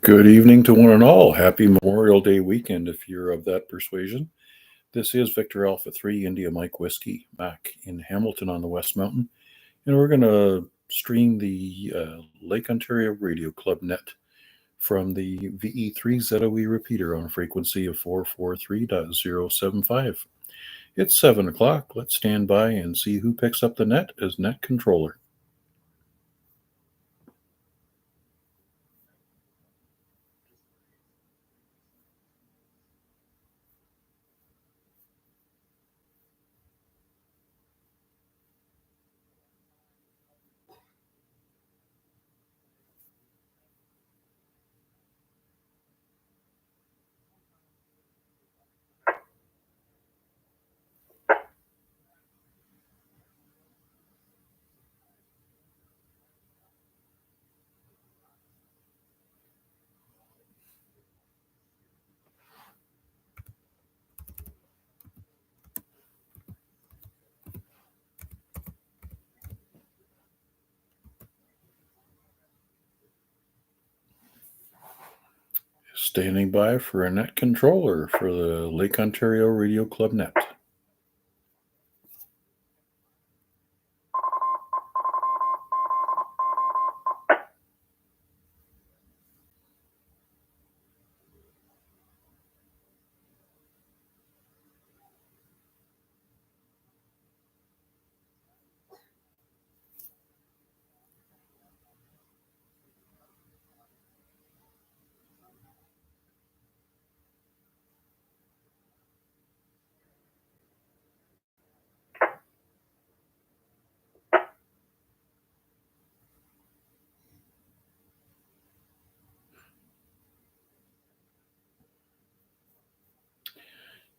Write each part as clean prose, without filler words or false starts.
Good evening to one and all. Happy Memorial Day weekend if you're of that persuasion. This is Victor Alpha 3 India Mike Whiskey back in Hamilton on the West Mountain. And we're going to stream the Lake Ontario Radio Club net from the VA3ZOE repeater on a frequency of 443.075. It's 7 o'clock. Let's stand by and see who picks up the net as net controller. Standing by for a net controller for the Lake Ontario Radio Club net.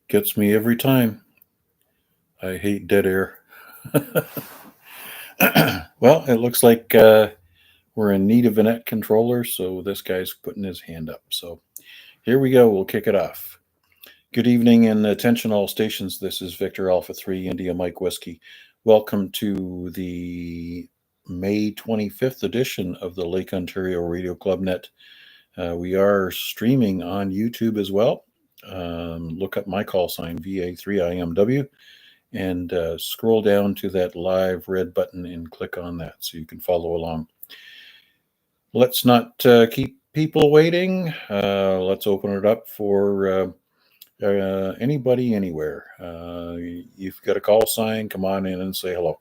Gets me every time. I hate dead air. Well, it looks like we're in need of a net controller, so this guy's putting his hand up. So here we go. We'll kick it off. Good evening and attention all stations. This is Victor Alpha 3 India Mike Whiskey. Welcome to the May 25th edition of the Lake Ontario Radio Club net. We are streaming on YouTube as well. Look up my call sign, VA3IMW, and scroll down to that live red button and click on that so you can follow along. Let's not keep people waiting. Let's open it up for anybody, anywhere. You've got a call sign, come on in and say hello.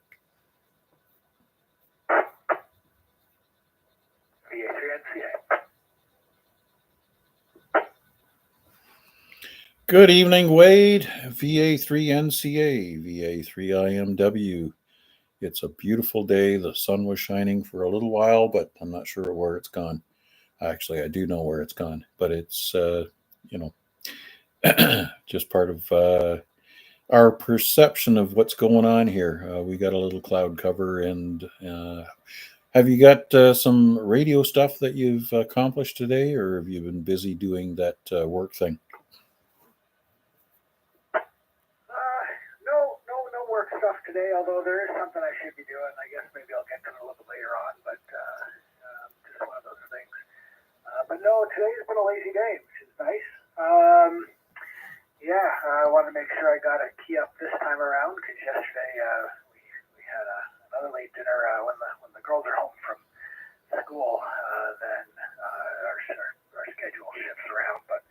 Good evening, Wade. VA3NCA, VA3IMW. It's a beautiful day. The sun was shining for a little while, but I'm not sure where it's gone. Actually, I do know where it's gone, but it's, just part of our perception of what's going on here. We got a little cloud cover, and have you got some radio stuff that you've accomplished today, or have you been busy doing that work thing? No work stuff today, although there is something I should be doing. I guess maybe I'll get to it a little bit later on, but just one of those things. But no, today's been a lazy day, which is nice. I wanted to make sure I got a key up this time around, because yesterday we had another late dinner when the girls are home from school. Then our schedule shifts around. But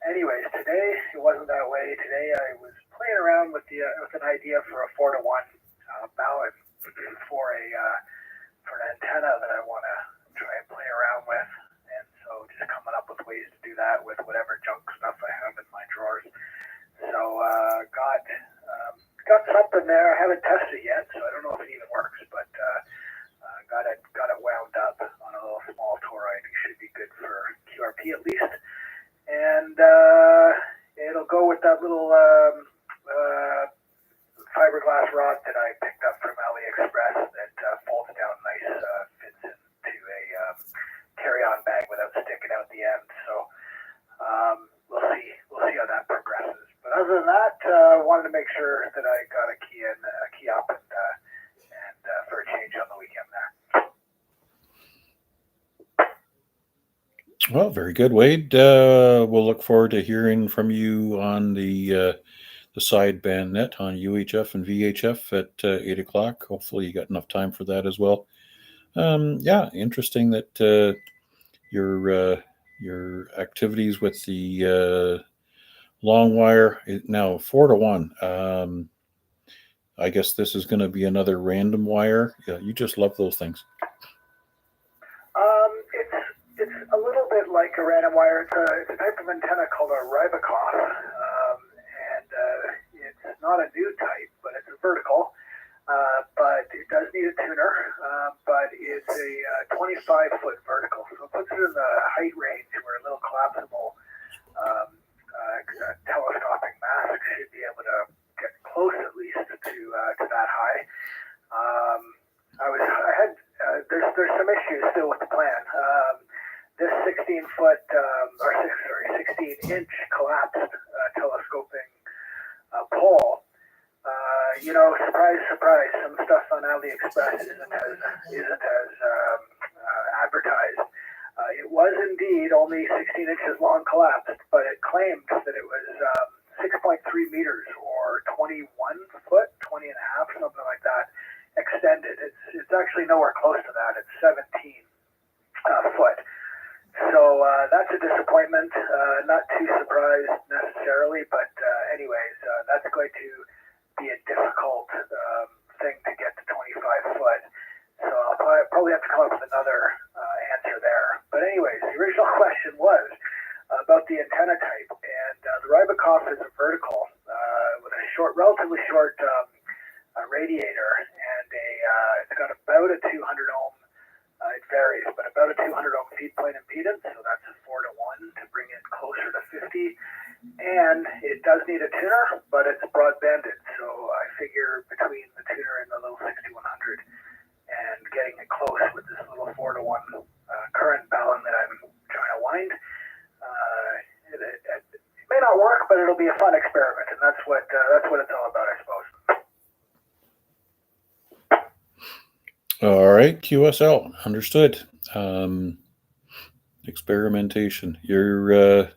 anyways, today it wasn't that way. Today I was playing around with an idea for a 4-to-1 ballot for an antenna that I want to try and play around with. And so just coming up with ways to do that with whatever junk stuff I have in my drawers. So got something there. I haven't tested it yet, so I don't know if it even works, but got it wound up on a little small toroid. It should be good for QRP at least. And it'll go with that little fiberglass rod that I picked up from AliExpress that folds down nice, fits into a carry-on bag without sticking out the end. So we'll see how that progresses. But other than that, wanted to make sure that I got a key up and for a change on the weekend there. Well, very good, Wade. We'll look forward to hearing from you on the sideband net on UHF and VHF at 8 o'clock. Hopefully, you got enough time for that as well. Yeah, interesting that your activities with the long wire now 4-to-1. I guess this is going to be another random wire. Yeah, you just love those things. It's a little bit like a random wire. It's a type of antenna called a Ribacop, and it's not a new type, but it's a vertical. But it does need a tuner, but it's a 25-foot vertical, so it puts it in the height range where a little collapsible telescopic mask should be able to get close at least to that high. There's some issues still with the plan. This 16-foot, 16-inch collapsed telescoping pole. Surprise, surprise, some stuff on AliExpress isn't as advertised. It was indeed only 16 inches long collapsed, but it claimed that it was 6.3 meters or 21 foot, 20 and a half, something like that, extended. It's actually nowhere close to that. It's 17 foot. So that's a disappointment. Not too surprised necessarily, but anyways, that's going to be a difficult thing to get to 25 foot. So I'll probably have to come up with another answer there. But anyways, the original question was about the antenna type, and the Ribacop is a vertical with a relatively short radiator, and it's got about a 200 ohm. It varies, but about a 200 ohm feed point impedance, so that's a 4-to-1 to bring it closer to 50. And it does need a tuner, but it's broadbanded, so I figure between the tuner and the little 6100 and getting it close with this little 4-to-1 current balun that I'm trying to wind, it may not work, but it'll be a fun experiment, and that's what it's all about, I suppose. All right, QSL, understood. Experimentation. You're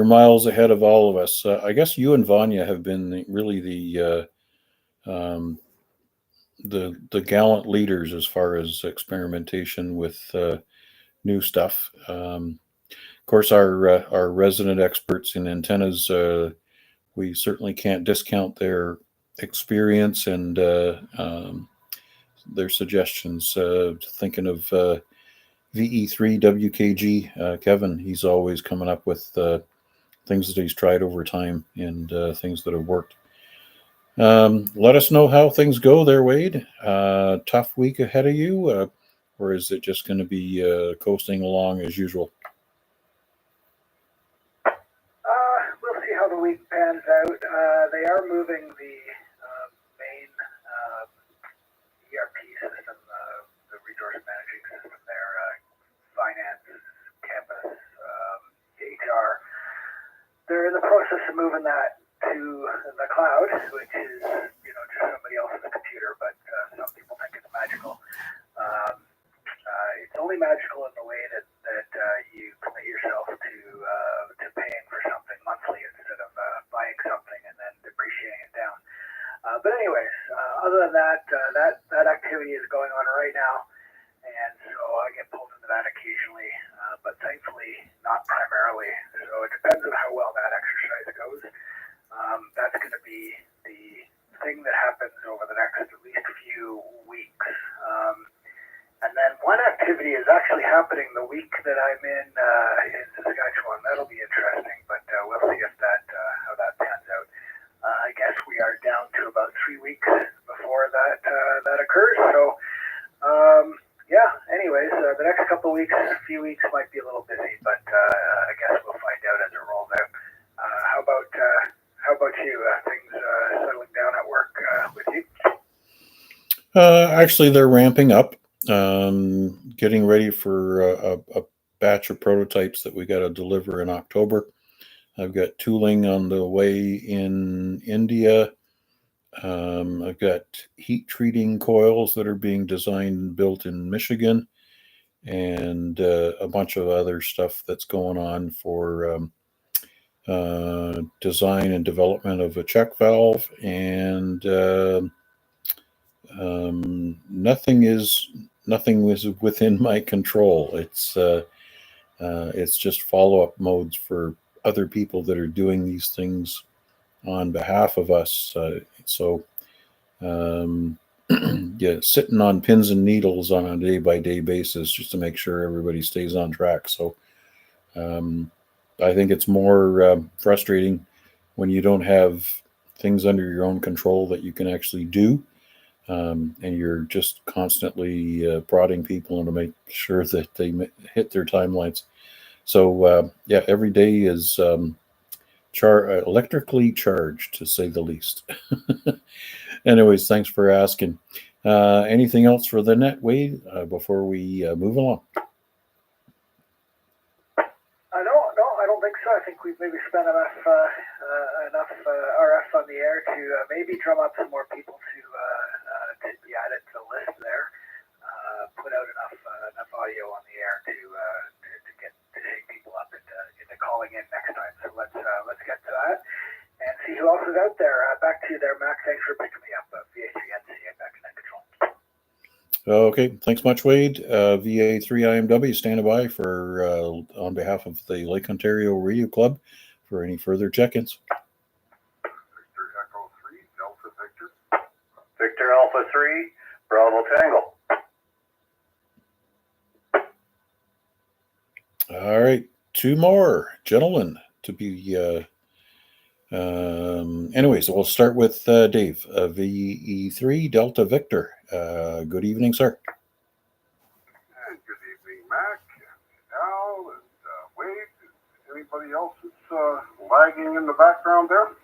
miles ahead of all of us. I guess you and Vanya have been really the gallant leaders as far as experimentation with new stuff. Of course, our resident experts in antennas, we certainly can't discount their experience and their suggestions. Thinking of VA3IMW Kevin, he's always coming up with things that he's tried over time and things that have worked. Let us know how things go there, Wade. Tough week ahead of you, or is it just going to be coasting along as usual? We'll see how the week pans out. They are moving the main ERP system, the resource managing system there, finance, campus, HR. They're in the process of moving that to the cloud, which is, just somebody else's computer, but some people think it's magical. It's only magical in the way that you commit yourself to paying for something monthly instead of buying something and then depreciating it down. But anyways, other than that, that activity is going on right now, and so I get pulled into that occasionally, but thankfully not primarily. So it depends on how well that exercise goes. That's going to be the thing that happens over the next at least few weeks. And then one activity is actually happening the week that I'm in Saskatchewan. That'll be interesting, but we'll see if how that pans out. I guess we are down to about 3 weeks before that occurs. So, anyways, the next few weeks might be a little busy, but I guess we'll find out as it rolls out. How about you? Things settling down at work with you? Actually, they're ramping up. Getting ready for a batch of prototypes that we got to deliver in October. I've got tooling on the way in India. I've got heat treating coils that are being designed and built in Michigan. and a bunch of other stuff that's going on for design and development of a check valve, and nothing was within my control. It's just follow up modes for other people that are doing these things on behalf of us. So yeah, sitting on pins and needles on a day by day basis just to make sure everybody stays on track. So I think it's more frustrating when you don't have things under your own control that you can actually do. And you're just constantly prodding people to make sure that they hit their timelines. So yeah, every day is electrically charged, to say the least. Anyways, thanks for asking. Anything else for the net, Wade, before we move along? No, I don't think so. I think we've maybe spent enough RF on the air to maybe drum up some more people to be added to the list there. Put out enough audio on the air to shake people up into calling in next time. So let's get to that and see who else is out there. Back to you there, Mac. Thanks for picking me up. VA3NCA back in control. Okay, thanks much, Wade. VA3IMW standing by for on behalf of the Lake Ontario Radio Club for any further check-ins. Victor Echo 3, Delta Victor. Victor Alpha 3, Bravo Tango. All right, two more gentlemen to be. Anyways, we'll start with Dave, VE3 Delta Victor. Good evening, sir. And good evening, Mac, and Al, and Wade, and anybody else that's lagging in the background there.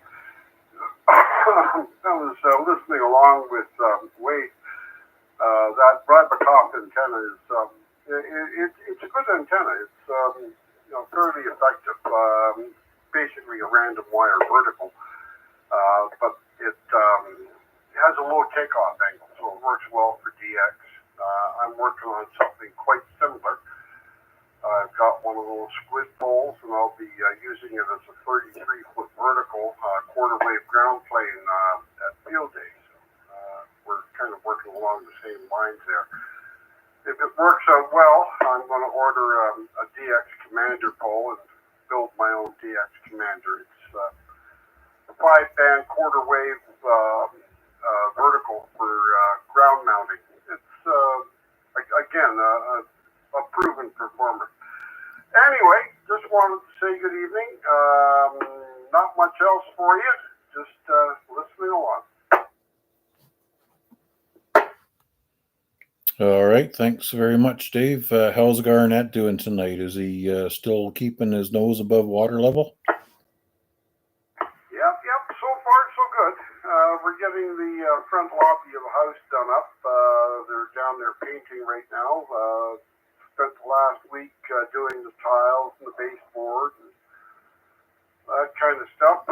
I was listening along with Wade. That Brybacop antenna is it's a good antenna. It's fairly effective. Basically a random wire vertical, but it has a low takeoff angle, so it works well for DX. I'm working on something quite similar. I've got one of those squid poles, and I'll be using it as a 33-foot vertical quarter wave ground plane at field days. We're kind of working along the same lines there. If it works out well, I'm going to order a DX commander pole and build my own DX commander. It's a 5-band quarter wave vertical for ground mounting. It's again a proven performer. Anyway, just wanted to say good evening. Not much else for you. Just listening along. All right, thanks very much, Dave. How's Garnett doing tonight? Is he still keeping his nose above water level? Yep. So far, so good. We're getting the front lobby of the house done up. They're down there painting right now. Spent the last week doing the tiles and the baseboard and that kind of stuff.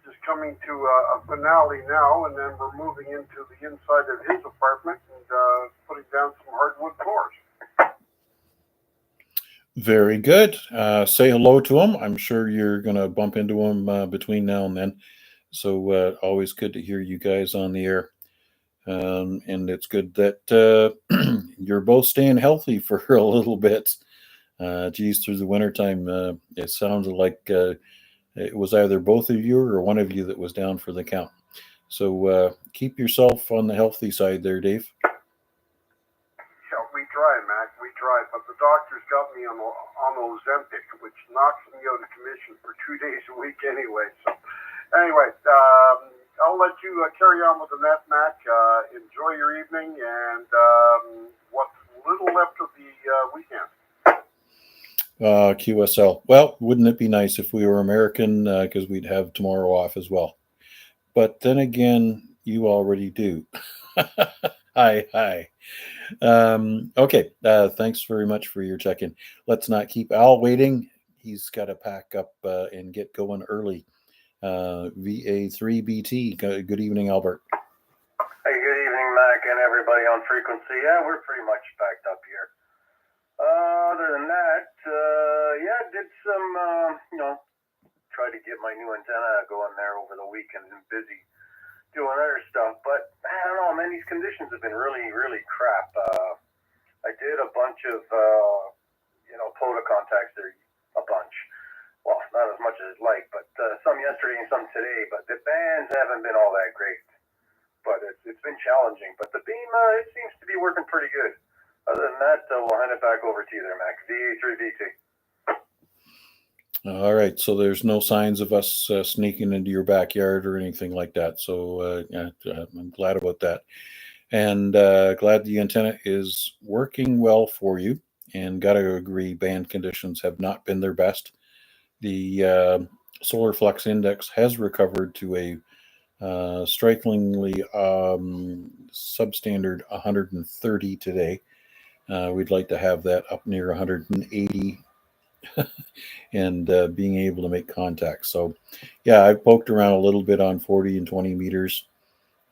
Just coming to a finale now, and then we're moving into the inside of his apartment and putting down some hardwood floors. Very good. Say hello to him. I'm sure you're going to bump into him between now and then. So always good to hear you guys on the air. And it's good that you're both staying healthy for a little bit. Geez, through the wintertime, it sounded like it was either both of you or one of you that was down for the count. So keep yourself on the healthy side there, Dave. Yeah, we try, Mac. We try. But the doctor's got me on Ozempic, which knocks me out of commission for 2 days a week anyway. So anyway, I'll let you carry on with the net, Mac. Enjoy your evening and what's little left of the weekend. QSL. Well, wouldn't it be nice if we were American, because we'd have tomorrow off as well. But then again, you already do. Hi. Okay. Thanks very much for your check-in. Let's not keep Al waiting. He's got to pack up and get going early. VA3BT. Good evening, Albert. Hey, good evening, Mac, and everybody on frequency. Yeah, we're pretty much packed up here. Other than that, yeah, did some, tried to get my new antenna going there over the weekend and busy doing other stuff. But I don't know, man, these conditions have been really, really crap. I did a bunch of, POTA contacts there, a bunch. Well, not as much as I'd like, but some yesterday and some today. But the bands haven't been all that great. But it's been challenging. But the beam, it seems to be working pretty good. Other than that, we'll hand it back over to you there, Mac. VA3BT. All right, so there's no signs of us sneaking into your backyard or anything like that. So I'm glad about that, and glad the antenna is working well for you. And got to agree, band conditions have not been their best. The solar flux index has recovered to a strikingly substandard 130 today. We'd like to have that up near 180 and being able to make contact. So, yeah, I poked around a little bit on 40 and 20 meters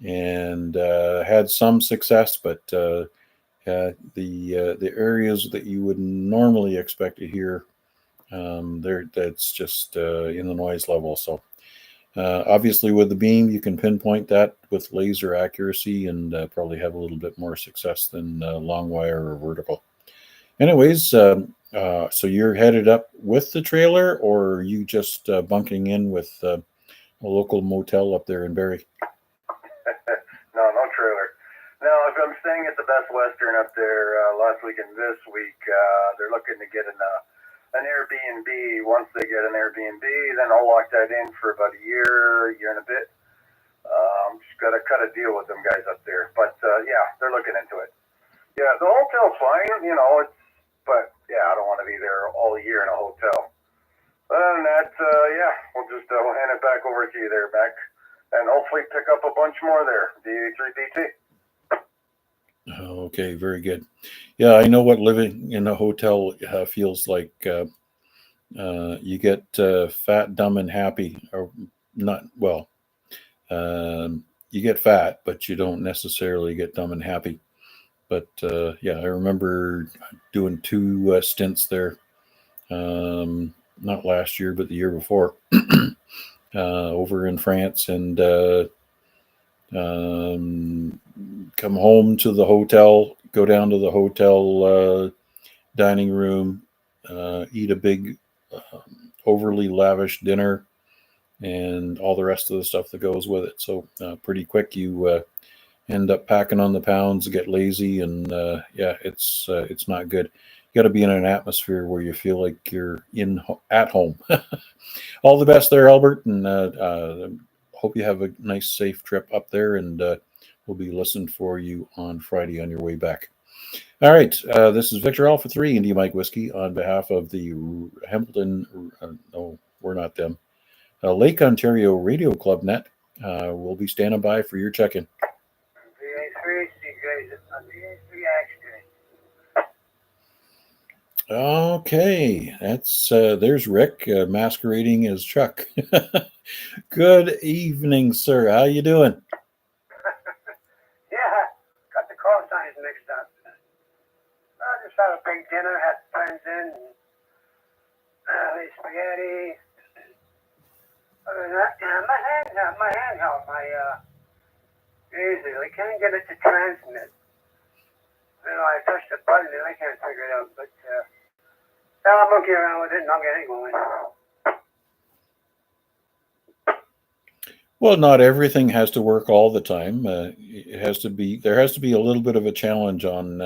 and had some success, but the areas that you would normally expect to hear, that's just in the noise level. So, obviously, with the beam, you can pinpoint that with laser accuracy and probably have a little bit more success than long wire or vertical. Anyways, so you're headed up with the trailer, or are you just bunking in with a local motel up there in Barrie? No trailer. No, I'm staying at the Best Western up there last week and this week. They're looking to get an Airbnb. Once they get an Airbnb, then I'll lock that in for about a year and a bit. Just got to cut a deal with them guys up there. But yeah, they're looking into it. Yeah, the hotel's fine, but yeah, I don't want to be there all year in a hotel. Other than that, yeah, we'll hand it back over to you there, Mac, and hopefully pick up a bunch more there. VA3BT. Okay, very good. Yeah, I know what living in a hotel feels like. You get fat, dumb, and happy, or not. Well, you get fat, but you don't necessarily get dumb and happy. But yeah, I remember doing 2 stints there, not last year, but the year before, over in France, and come home to the hotel, go down to the hotel dining room, eat a big, overly lavish dinner, and all the rest of the stuff that goes with it. So pretty quick, you end up packing on the pounds, get lazy, and yeah, it's not good. You got to be in an atmosphere where you feel like you're at home. All the best there, Albert, and hope you have a nice, safe trip up there, and we'll be listening for you on Friday on your way back. All right, this is Victor Alpha 3 India Mike Whiskey on behalf of the Hamilton, no, we're not them, Lake Ontario Radio Club Net. We'll be standing by for your check-in. VA3, see you guys on VA3 Action. Okay, that's there's Rick masquerading as Chuck. Good evening, sir. How you doing? Yeah, got the call signs mixed up. I just had a big dinner, had friends in, ate spaghetti. Other than that, yeah, my handheld, easy. I can't get it to transmit. I touched the button and I can't figure it out, but I'll monkey around with it and I'll get it going. Well, not everything has to work all the time. It has to be. There has to be a little bit of a challenge on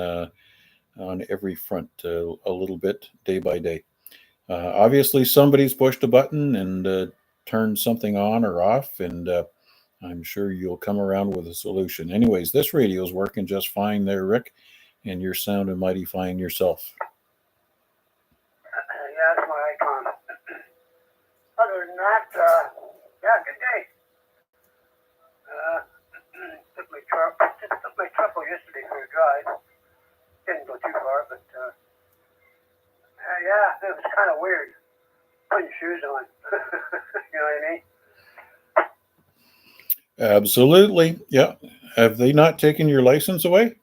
every front, a little bit day by day. Obviously, somebody's pushed a button and turned something on or off, and I'm sure you'll come around with a solution. Anyways, this radio is working just fine there, Rick, and you're sounding mighty fine yourself. Yeah, that's my icon. Other than that, yeah, good day. Took my truffle yesterday for a drive. Didn't go too far, but yeah, it was kind of weird. Putting shoes on. You know what I mean? Absolutely. Yeah. Have they not taken your license away? No,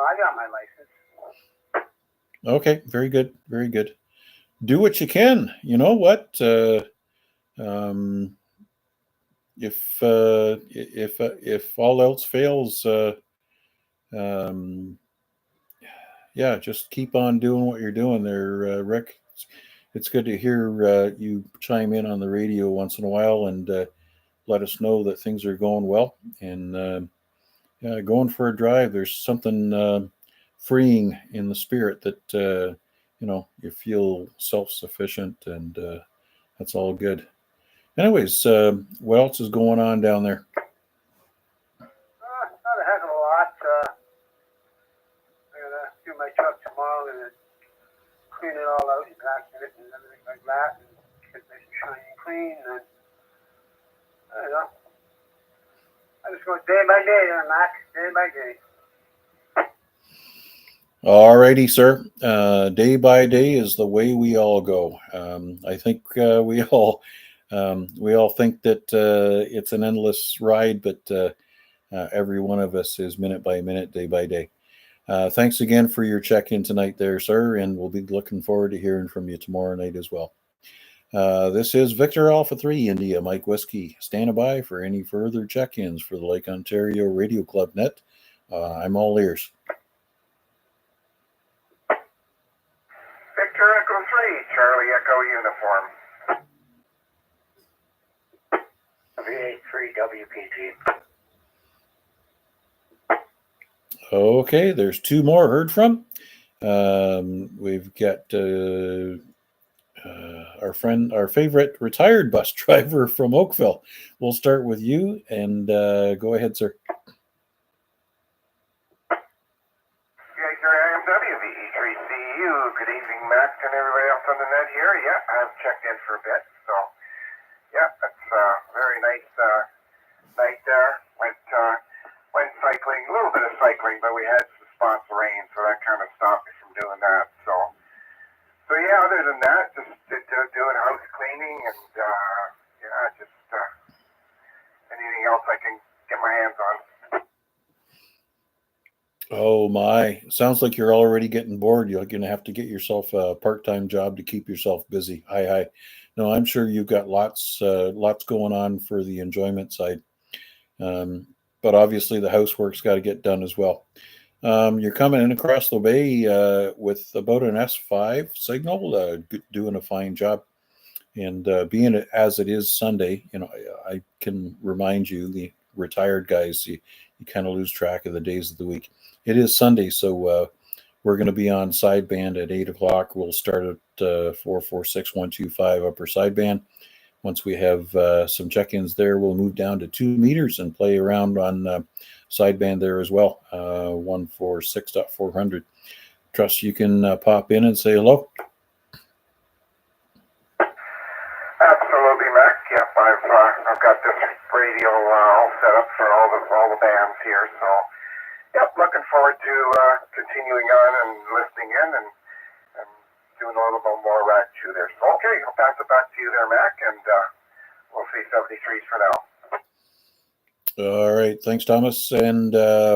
I got my license. Okay, very good, very good. Do what you can. You know what? Um, if all else fails, um, yeah, just keep on doing what you're doing there, Rick. It's good to hear you chime in on the radio once in a while and let us know that things are going well. And yeah, going for a drive, there's something freeing in the spirit that you feel self-sufficient, and that's all good. Anyways, what else is going on down there? Not a heck of a lot. I'm gonna do my truck tomorrow and clean it all out and vacuum it and everything like that, and get it nice and shiny and clean. And I don't know. I just go day by day, Mac. Day by day. Alrighty, sir. Day by day is the way we all go. I think we all think that it's an endless ride, but every one of us is minute by minute, day by day. Thanks again for your check-in tonight, there, sir, and we'll be looking forward to hearing from you tomorrow night as well. This is Victor Alpha 3 India Mike Whiskey, standing by for any further check-ins for the Lake Ontario Radio Club Net. I'm all ears. Victor Echo 3, Charlie Echo Uniform. VA3WPG. Okay, there's two more heard from. We've got our favorite retired bus driver from Oakville. We'll start with you, and go ahead, sir. VA3IMW VA3CU. Good evening, Matt, and everybody else on the net here. Yeah, I've checked in for a bit, so yeah, it's a very nice night there. Went cycling, a little bit of cycling, but we had some spots of rain, so that kind of stopped me from doing that. So yeah, other than that, just doing house cleaning and yeah, just anything else I can get my hands on. Oh my! Sounds like you're already getting bored. You're going to have to get yourself a part-time job to keep yourself busy. Hi. No, I'm sure you've got lots going on for the enjoyment side. But obviously the housework's got to get done as well. You're coming in across the bay with about an S5 signal, doing a fine job. And being it as it is Sunday, I can remind you, the retired guys, you kind of lose track of the days of the week. It is Sunday, so we're going to be on sideband at 8 o'clock. We'll start at 446125 upper sideband. Once we have some check-ins there, we'll move down to 2 meters and play around on sideband there as well, 146.400. Trust you can pop in and say hello. Absolutely, Mac. Yep, I've got this radio all set up for all the bands here. So, yep, looking forward to continuing on and listening in and doing a little bit more rack chew there. So, okay, I'll pass it back to you there, Mac, and we'll see 73s for now. All right, thanks, Thomas. And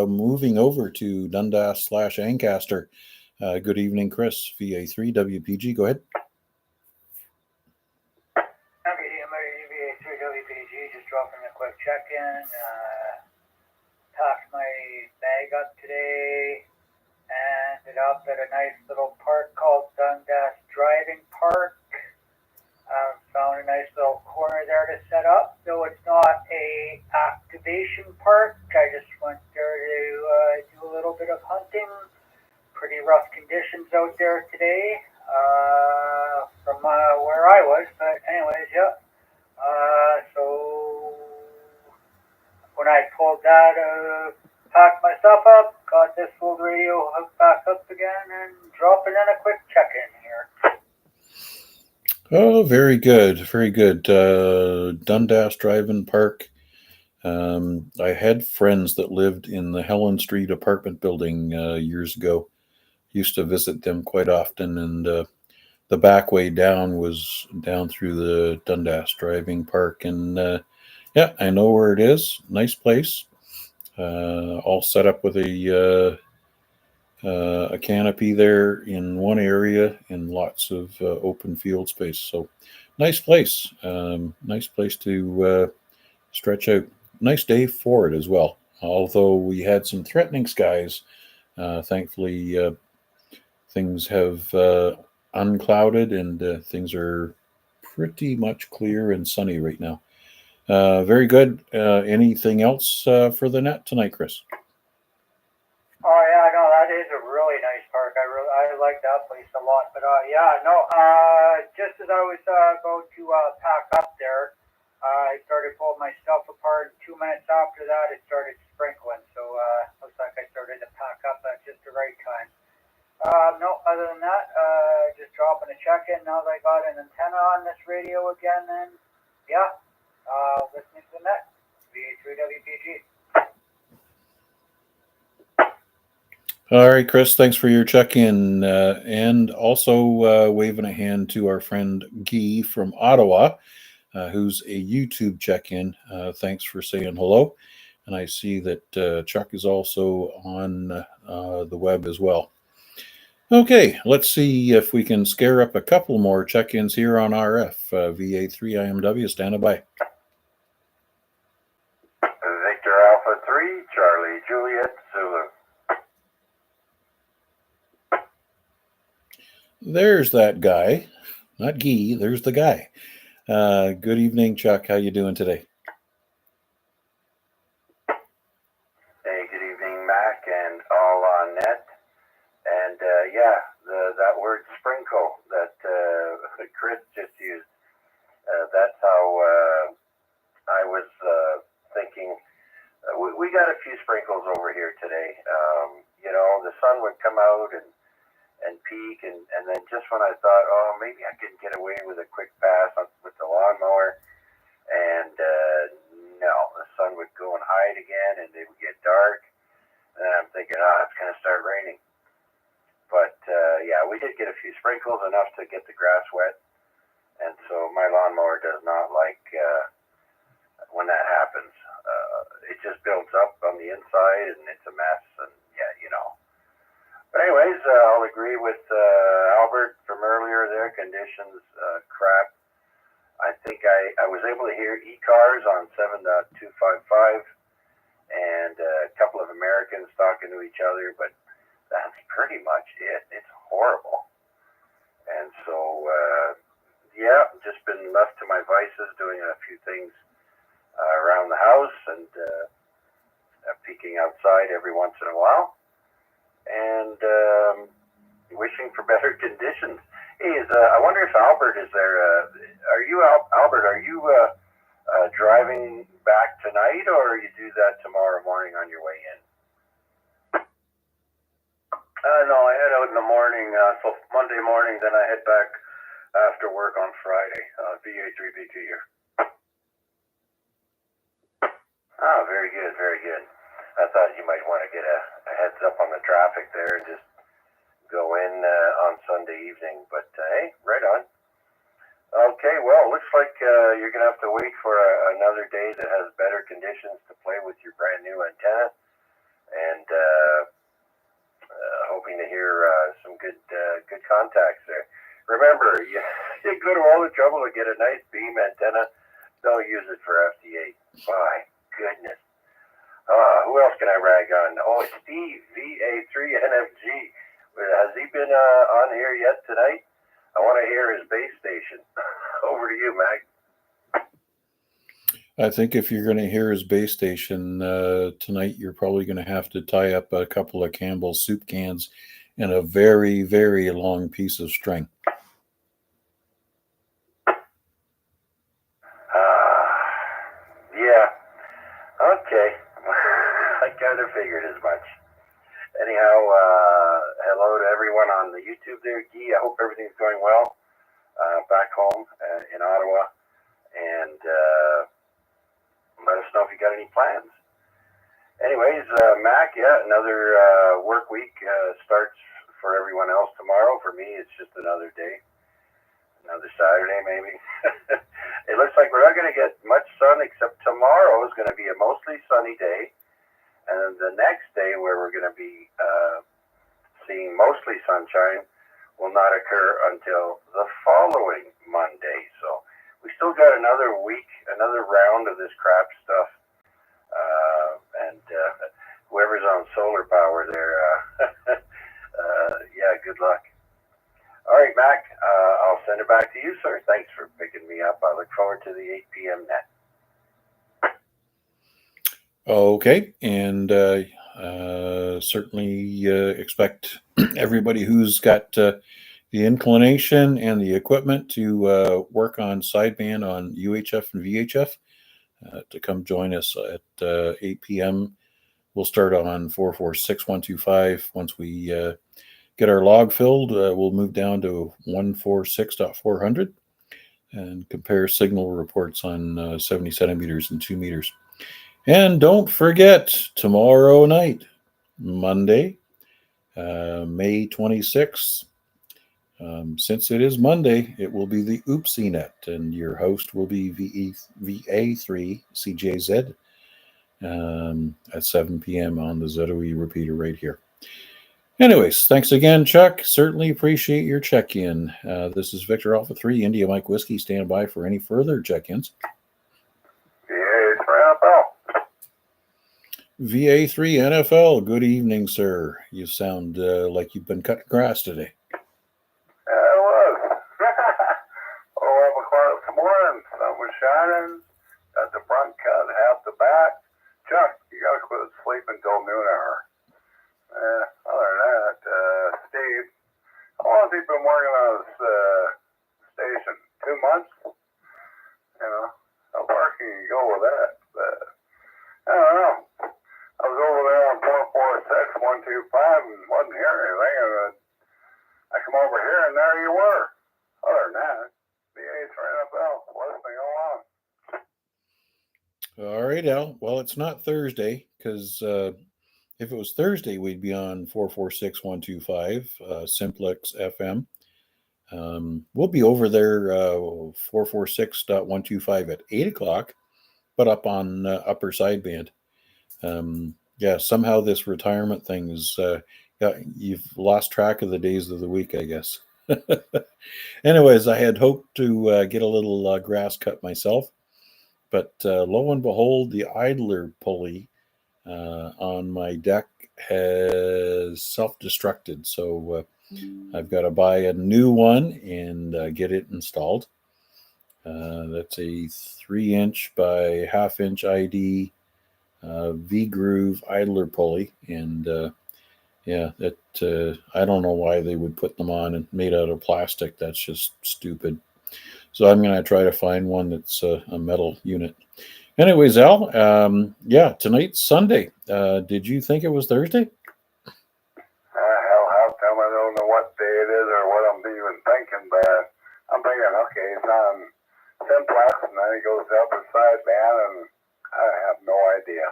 moving over to Dundas/Ancaster. Good evening, Chris, VA3WPG. Go ahead. VA3WPG, just dropping a quick check-in. Packed my bag up today. Ended up at a nice little park called Dundas Driving Park. Found a nice little corner there to set up. Though it's not a activation park, I just went there to do a little bit of hunting. Pretty rough conditions out there today from where I was. But anyways, yeah. So when I pulled that, packed myself up, got this old radio hooked back up again, and dropping in a quick check-in here. Oh, very good, very good. Dundas Driving Park. I had friends that lived in the Helen Street apartment building years ago. Used to visit them quite often, and the back way down was down through the Dundas Driving Park. And yeah, I know where it is. Nice place. All set up with a a canopy there in one area and lots of open field space. So nice place. Nice place to stretch out. Nice day for it as well. Although we had some threatening skies, thankfully things have unclouded and things are pretty much clear and sunny right now. Very good. Anything else for the net tonight, Chris? Oh yeah, no, that is a really nice park. I like that place a lot. But yeah, no, just as I was about to pack up there, I started pulling my stuff apart. 2 minutes after that, it started sprinkling. So looks like I started to pack up at just the right time. No, other than that, just dropping a check in now that I got an antenna on this radio again. And yeah, listening to the net, VA3WPG. All right, Chris, thanks for your check-in. And also waving a hand to our friend Guy from Ottawa, who's a YouTube check-in. Thanks for saying hello. And I see that Chuck is also on the web as well. Okay, let's see if we can scare up a couple more check-ins here on RF. VA3IMW, standing by. Victor Alpha 3, Charlie Juliet Zulu. There's that guy. Not Guy, there's the guy. Good evening, Chuck. How you doing today? Hey, good evening, Mac, and all on net. And yeah, that word sprinkle that Chris just used, that's how I was thinking. We got a few sprinkles over here today. You know, the sun would come out and peak, and then just when I thought, oh, maybe I can get away with a quick pass with the lawnmower, and no, the sun would go and hide again, and it would get dark, and I'm thinking, it's going to start raining. But yeah, we did get a few sprinkles, enough to get the grass wet, and so my lawnmower does not like when that happens. It just builds up on the inside, and it's a mess, and yeah, you know. But anyways, I'll agree with Albert from earlier there. Conditions, crap. I think I was able to hear e-cars on 7.255 and a couple of Americans talking to each other, but that's pretty much it. It's horrible. And so, yeah, just been left to my vices, doing a few things around the house and peeking outside every once in a while. And wishing for better conditions. Hey, I wonder if Albert is there. Are you Albert? Are you driving back tonight, or you do that tomorrow morning on your way in? No, I head out in the morning. So Monday morning, then I head back after work on Friday. VA3BT here. Oh, very good, very good. I thought you might want to get a heads up on the traffic there and just go in on Sunday evening. But hey, right on. Okay, well, looks like you're going to have to wait for another day that has better conditions to play with your brand new antenna. And hoping to hear some good contacts there. Remember, you go to all the trouble to get a nice beam antenna. Don't use it for FT8. My goodness. Who else can I rag on? Oh, Steve, VA3NFG. Has he been on here yet tonight? I want to hear his base station. Over to you, Mac. I think if you're going to hear his base station tonight, you're probably going to have to tie up a couple of Campbell's soup cans and a very, very long piece of string. Yeah. Okay. I kind of figured as much. Anyhow, hello to everyone on the YouTube there, Guy. I hope everything's going well back home in Ottawa. And let us know if you got any plans. Anyways, Mac, yeah, another work week starts for everyone else tomorrow. For me, it's just another day. Another Saturday, maybe. It looks like we're not going to get much sun, except tomorrow is going to be a mostly sunny day. And then the next day where we're going to be seeing mostly sunshine, will not occur until the following Monday. So we still got another week, another round of this crap stuff. And whoever's on solar power there, yeah, good luck. All right, Mac, I'll send it back to you, sir. Thanks for picking me up. I look forward to the 8 p.m. net. Okay, and certainly expect everybody who's got the inclination and the equipment to work on sideband on UHF and VHF to come join us at 8 p.m. We'll start on 446.125. Once we get our log filled, we'll move down to 146.400 and compare signal reports on 70 centimeters and 2 meters. And don't forget, tomorrow night, Monday, May 26th, since it is Monday, it will be the Oopsie Net, and your host will be VA3CJZ at 7 p.m. on the ZOE repeater right here. Anyways, thanks again, Chuck. Certainly appreciate your check-in. This is Victor Alpha 3, India Mike Whiskey. Stand by for any further check-ins. VA3 NFL, good evening, sir. You sound like you've been cutting grass today. It was. 11 o'clock this morning, sun was shining, got the front cut, half the back. Chuck, you gotta quit sleeping till noon hour. Other than that, Steve, how long has he been working on this station? 2 months? You know, how far can you go with that? I don't know. I was over there on 446.125 and wasn't hearing anything, and I come over here and there you were. Other than that, the VA3 NFL, listening on. All right, Al. Well, it's not Thursday, because if it was Thursday, we'd be on 446.125, Simplex FM. We'll be over there 446.125 at 8 o'clock, but up on upper sideband. Yeah, somehow this retirement thing is, you've lost track of the days of the week, I guess. Anyways, I had hoped to get a little grass cut myself, but lo and behold, the idler pulley on my deck has self-destructed. So I've got to buy a new one and get it installed. That's a 3-inch by 1/2-inch ID V-groove idler pulley, and yeah, that I don't know why they would put them on and made out of plastic. That's just stupid. So I'm going to try to find one that's a metal unit. Anyways, Al, yeah, tonight's Sunday. Did you think it was Thursday? Hell, how come I don't know what day it is or what I'm even thinking, but I'm thinking, okay, it's on Simplex, and then it goes up a sideband, and I have no idea.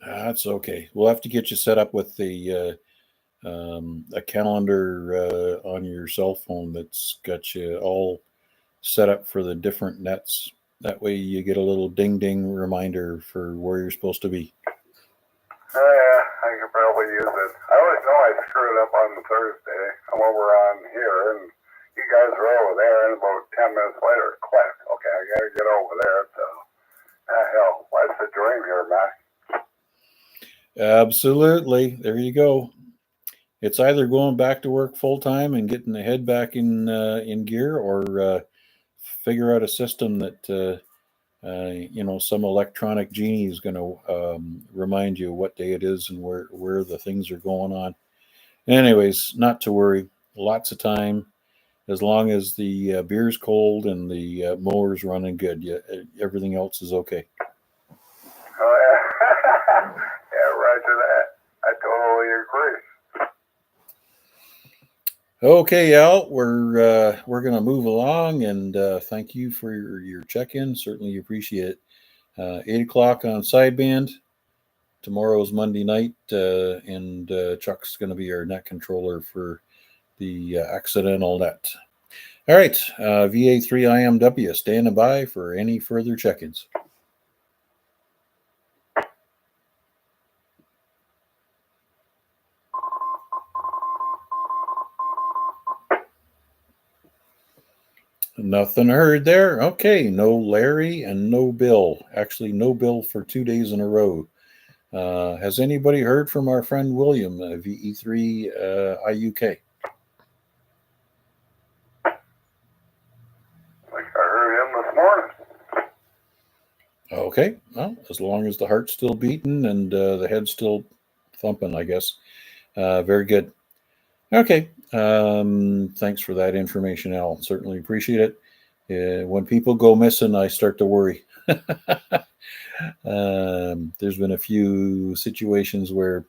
That's okay. We'll have to get you set up with a calendar on your cell phone that's got you all set up for the different nets. That way you get a little ding-ding reminder for where you're supposed to be. Yeah, I could probably use it. I always know I screwed up on the Thursday. I'm over on here, and you guys are over there, and about 10 minutes later, click. Okay, I gotta get over there, so hell, life's a dream here, Mac. Absolutely. There you go. It's either going back to work full time and getting the head back in gear, or figure out a system that some electronic genie is going to remind you what day it is and where the things are going on. Anyways, not to worry. Lots of time. As long as the beer's cold and the mower's running good, everything else is okay. Oh, yeah. Yeah, right to that. I totally agree. Okay, Al, we're going to move along, and thank you for your check-in. Certainly appreciate it. 8 o'clock on sideband. Tomorrow's Monday night, and Chuck's going to be our net controller for the accidental net. All right, VA3IMW, standing by for any further check-ins. Nothing heard there. Okay, no Larry and no Bill. Actually, no Bill for 2 days in a row. Has anybody heard from our friend William, VE3 IUK? Like I heard him this morning. Okay, well, as long as the heart's still beating and the head's still thumping, I guess. Very good. Okay, thanks for that information, Al. Certainly appreciate it. When people go missing, I start to worry. There's been a few situations where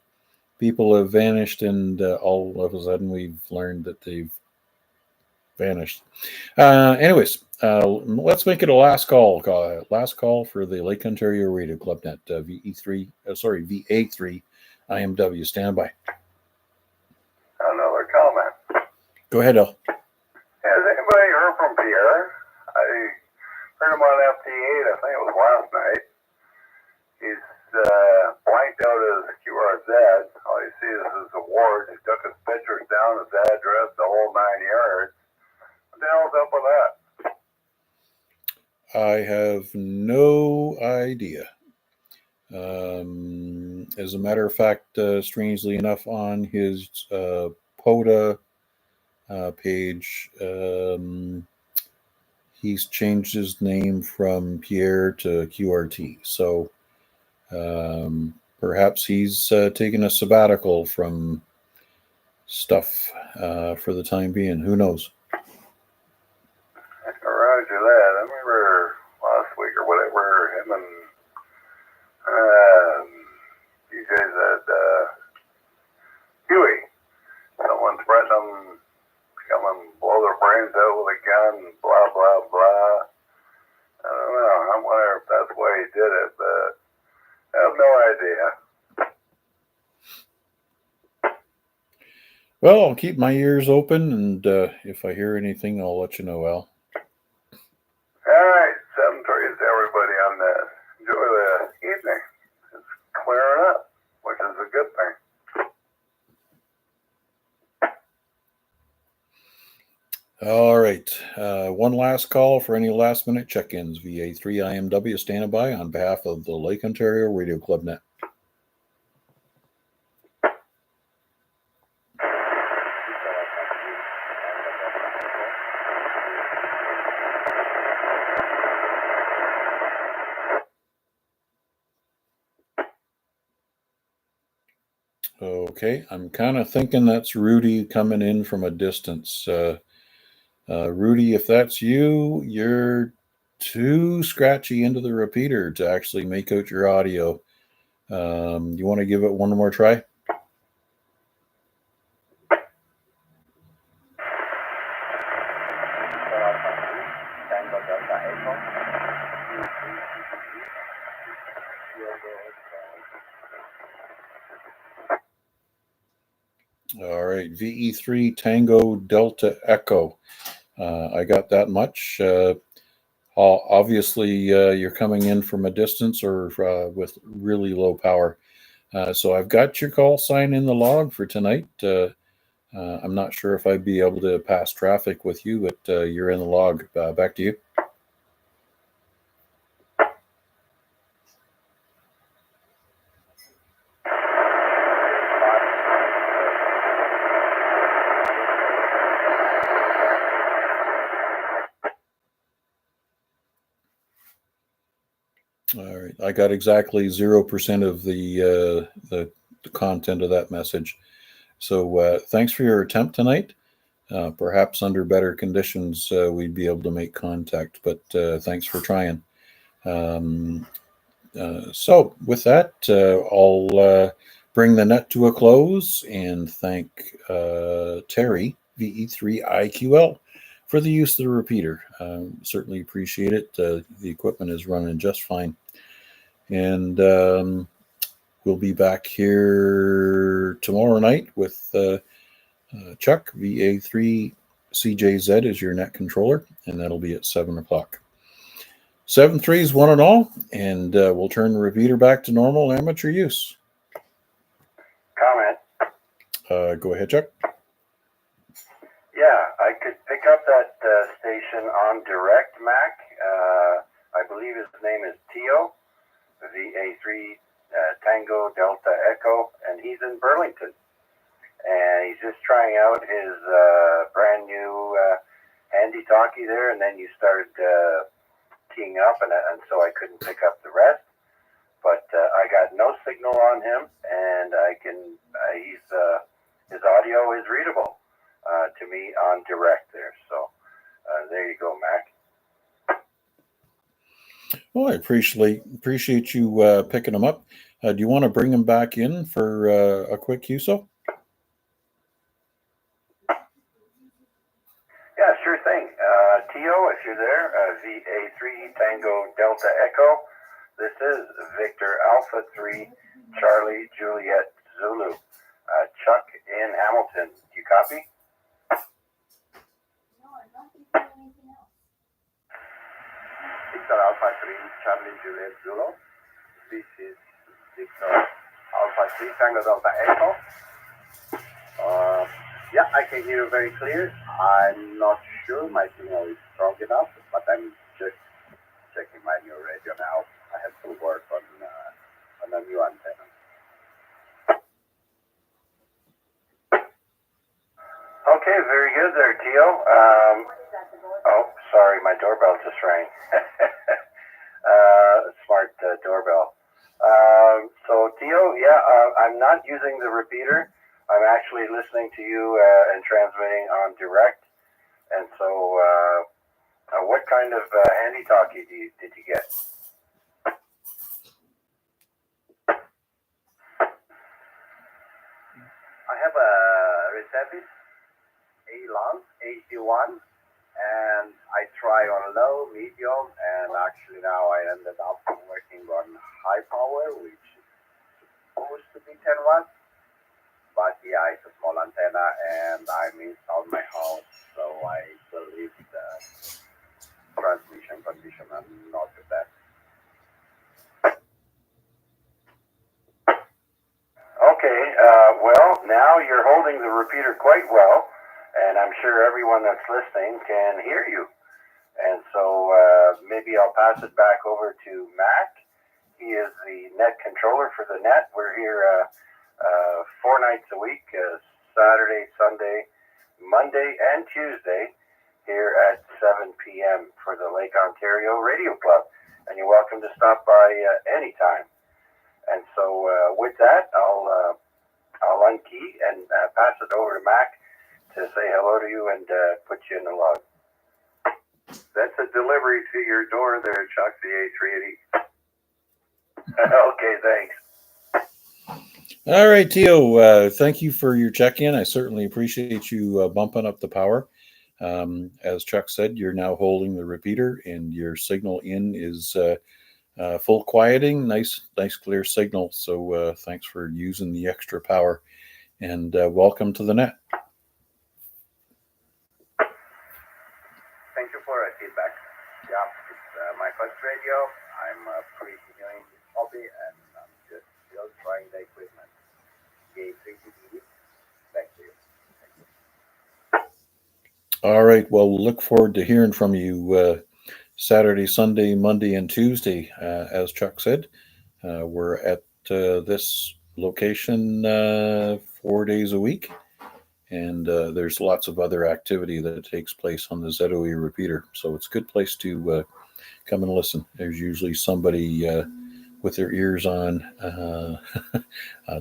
people have vanished, and all of a sudden we've learned that they've vanished. Anyways, let's make it a last call. Last call for the Lake Ontario Radio Club Net VA3 IMW. Stand by. Another comment. Go ahead, Al. Has anybody heard from Pierre? I heard him on FT8, I think it was last night. He's blanked out his QRZ. All you see is his award. He took his pictures down, his address, the whole 9 yards. What the hell's up with that? I have no idea. As a matter of fact, strangely enough, on his POTA page, he's changed his name from Pierre to QRT. So perhaps he's taken a sabbatical from stuff for the time being. Who knows? Roger that. I remember last week or whatever, him and you guys had Huey. Someone threatened them to come and blow their brains out with a gun, blah, blah, blah. I don't know. I wonder if that's why he did it, but I have no idea. Well, I'll keep my ears open, and if I hear anything, I'll let you know, Al. All right, 7-3 to everybody on this. Enjoy the evening. It's clearing up, which is a good thing. All right. One last call for any last minute check-ins. VA3IMW standing by on behalf of the Lake Ontario Radio Club Net. Okay, I'm kind of thinking that's Rudy coming in from a distance. Rudy, if that's you, you're too scratchy into the repeater to actually make out your audio. You want to give it one more try? All right, VE3 Tango Delta Echo. I got that much. Obviously, you're coming in from a distance or with really low power. So I've got your call sign in the log for tonight. I'm not sure if I'd be able to pass traffic with you, but you're in the log. Back to you. All right, I got exactly 0% of the content of that message. So thanks for your attempt tonight. Perhaps under better conditions, we'd be able to make contact, but thanks for trying. So with that, I'll bring the net to a close and thank Terry, VE3IQL, for the use of the repeater. Certainly appreciate it. The equipment is running just fine. And we'll be back here tomorrow night with Chuck, VA3CJZ is your net controller, and that'll be at 7 o'clock. 7-3s, one and all, and we'll turn the repeater back to normal amateur use. Comment. Go ahead, Chuck. Yeah, Yeah, I could pick up that station on direct, Mac. I believe his name is Tio, VA3 Tango Delta Echo, and he's in Burlington. And he's just trying out his brand new handy talkie there, and then you started keying up, and so I couldn't pick up the rest. But I got no signal on him, and I can. His audio is readable to me on direct there. So there you go, Mac. Well, I appreciate you picking him up. Do you want to bring him back in for a quick QSO? Yeah, sure thing. Tio, if you're there, VA3 Tango Delta Echo. This is Victor Alpha 3 Charlie Juliet Zulu. Chuck in Hamilton. Do you copy? No, I'm not thinking of anything else. Victor Alpha 3 Charlie Juliet Zulu. This is Victor Alpha 3 Tango Delta Echo. Yeah, I can hear you very clear. I'm not sure my signal is strong enough, but I'm just checking my new radio now. I have to work on a new antenna. Okay, very good there, Tio. Oh, sorry, my doorbell just rang. Smart doorbell. So, Tio, yeah, I'm not using the repeater. I'm actually listening to you and transmitting on direct. And so, what kind of handy talkie did you get? I have a Recepis A-Long AC1, and I try on low, medium, and actually now I ended up working on high power, which is supposed to be 10 watts. But yeah, it's a small antenna, and I'm inside my house, so I believe the transmission condition are not the best. Okay, well, now you're holding the repeater quite well, and I'm sure everyone that's listening can hear you. And so maybe I'll pass it back over to Mac. He is the net controller for the net. We're here 4 nights a week, Saturday, Sunday, Monday, and Tuesday, here at 7 p.m. for the Lake Ontario Radio Club. And you're welcome to stop by anytime. And so with that, I'll unkey and pass it over to Mac to say hello to you and put you in the log. That's a delivery to your door there, Chuck, the A380. Okay, thanks. All right, Tio, thank you for your check-in. I certainly appreciate you bumping up the power. As Chuck said, you're now holding the repeater, and your signal in is full quieting, nice clear signal. So thanks for using the extra power, and welcome to the net. Thank you for feedback. Yeah, it's my first radio. I'm pretty new in this hobby, and I'm just still trying the equipment. VA3IMW. Thank you. All right. Well, we'll look forward to hearing from you Saturday, Sunday, Monday, and Tuesday. As Chuck said, we're at this location 4 days a week, and there's lots of other activity that takes place on the ZOE repeater. So it's a good place to come and listen. There's usually somebody with their ears on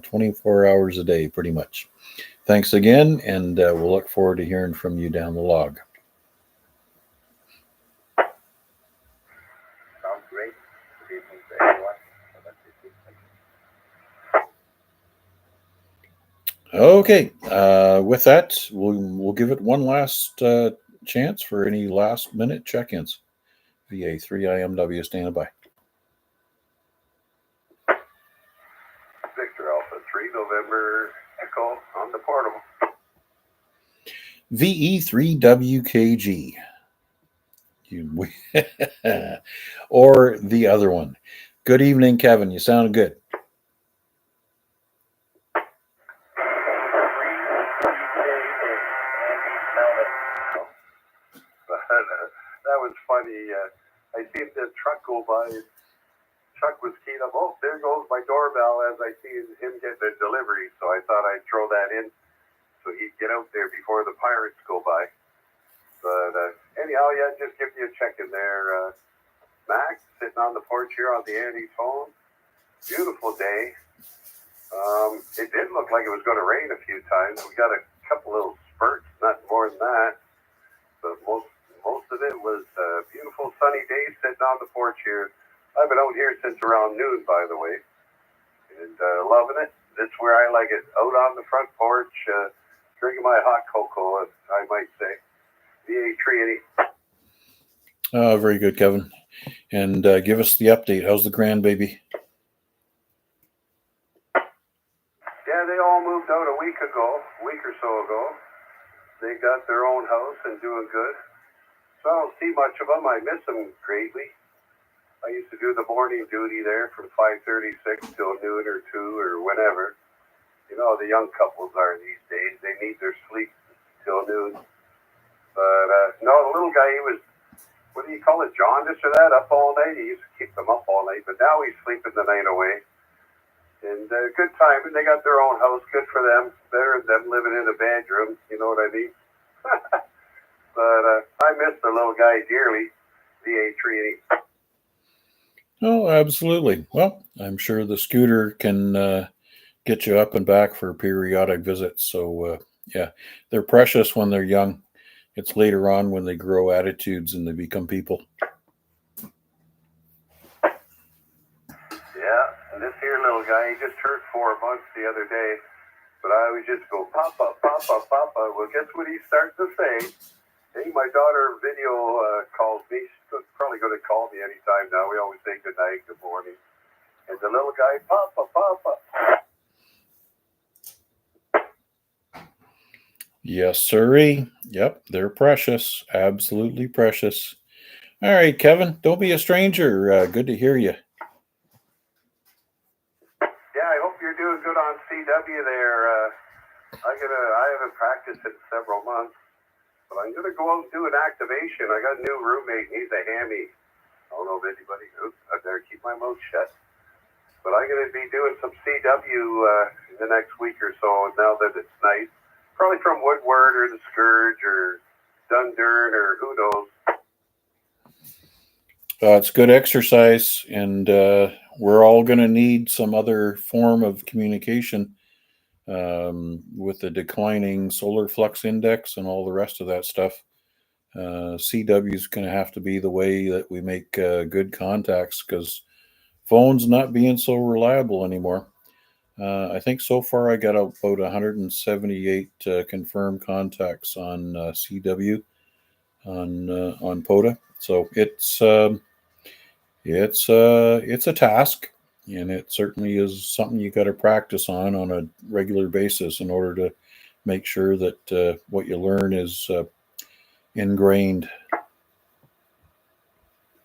24 hours a day, pretty much. Thanks again, and we'll look forward to hearing from you down the log. Sounds great. Good evening to everyone. Okay, with that, we'll give it one last chance for any last minute check-ins. VA3IMW standing by. Victor Alpha 3 November Echo on the portal. VE3WKG. Or the other one. Good evening, Kevin. You sound good. that was funny. I seen the truck go by. Truck was keyed up. Oh, there goes my doorbell as I see him get the delivery. So I thought I'd throw that in so he'd get out there before the pirates go by. But anyhow, yeah, just give you a check in there. Max, sitting on the porch here on the Andy's phone. Beautiful day. It did look like it was going to rain a few times. We got a couple little spurts, not more than that. But most of it was a beautiful sunny day sitting on the porch here. I've been out here since around noon, by the way, and loving it. That's where I like it, out on the front porch, drinking my hot cocoa, I might say. VA3IMW. Very good, Kevin. And give us the update. How's the grandbaby? Yeah, they all moved out a week or so ago. They got their own house and doing good. So I don't see much of them. I miss them greatly. I used to do the morning duty there from 5:36 till noon or 2 or whenever. You know, the young couples are these days. They need their sleep till noon. But no, the little guy, he was, what do you call it, jaundice or that, up all night? He used to keep them up all night, but now he's sleeping the night away. And good time, and they got their own house. Good for them. Better than them living in a bedroom. You know what I mean? But I miss the little guy dearly. VA3IMW. Oh, absolutely. Well, I'm sure the scooter can get you up and back for periodic visits. So, yeah, they're precious when they're young. It's later on when they grow attitudes and they become people. Yeah, and this here little guy, he just turned 4 months the other day. But I always just go, Papa, Papa, Papa. Well, guess what he's starting to say? Hey, my daughter video calls me. She's probably going to call me anytime now. We always say good night, good morning. And the little guy, Papa, Papa. Yes, sirree. Yep, they're precious. Absolutely precious. All right, Kevin, don't be a stranger. Good to hear you. Yeah, I hope you're doing good on CW there. I haven't practiced in several months. But I'm going to go out and do an activation. I got a new roommate, and he's a hammy. I don't know if anybody knows. I better keep my mouth shut. But I'm going to be doing some CW in the next week or so, now that it's nice. Probably from Woodward or the Scourge or Dundurn or who knows. It's good exercise, and we're all going to need some other form of communication with the declining solar flux index and all the rest of that stuff. CW is going to have to be the way that we make good contacts, because phones not being so reliable anymore. I think so far I got about 178 confirmed contacts on CW on POTA. So it's a task, and it certainly is something you got to practice on a regular basis in order to make sure that what you learn is ingrained.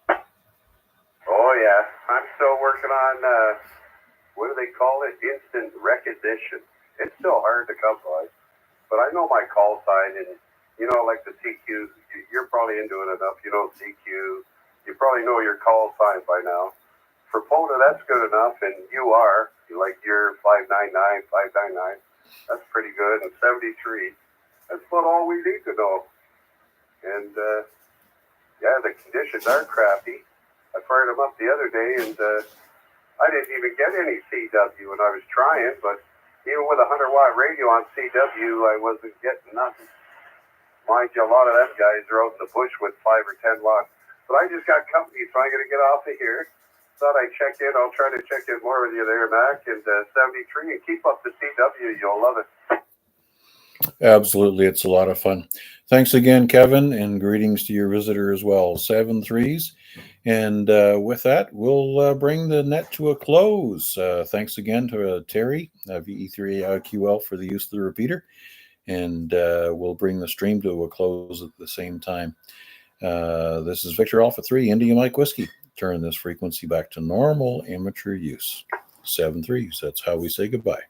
Oh, yeah. I'm still working on, what do they call it? Instant recognition. It's still hard to come by. But I know my call sign, and, you know, like the CQ, you're probably into it enough. You know CQ. You probably know your call sign by now. For POTA, that's good enough, and you like your 599, 599. That's pretty good, and 73. That's about all we need to know. And, yeah, the conditions are crappy. I fired them up the other day, and I didn't even get any CW when I was trying, but even with a 100-watt radio on CW, I wasn't getting nothing. Mind you, a lot of them guys are out in the bush with 5 or 10 watts. But I just got company, so I'm going to get off of here. Thought I'd check in. I'll try to check in more with you there, Mac, and 73, and keep up the CW. You'll love it. Absolutely. It's a lot of fun. Thanks again, Kevin, and greetings to your visitor as well. 7-3s. And with that, we'll bring the net to a close. Thanks again to Terry, VE3IQL, for the use of the repeater. And we'll bring the stream to a close at the same time. This is Victor Alpha 3, India Mike Whiskey. Turn this frequency back to normal amateur use. 7-3s. That's how we say goodbye.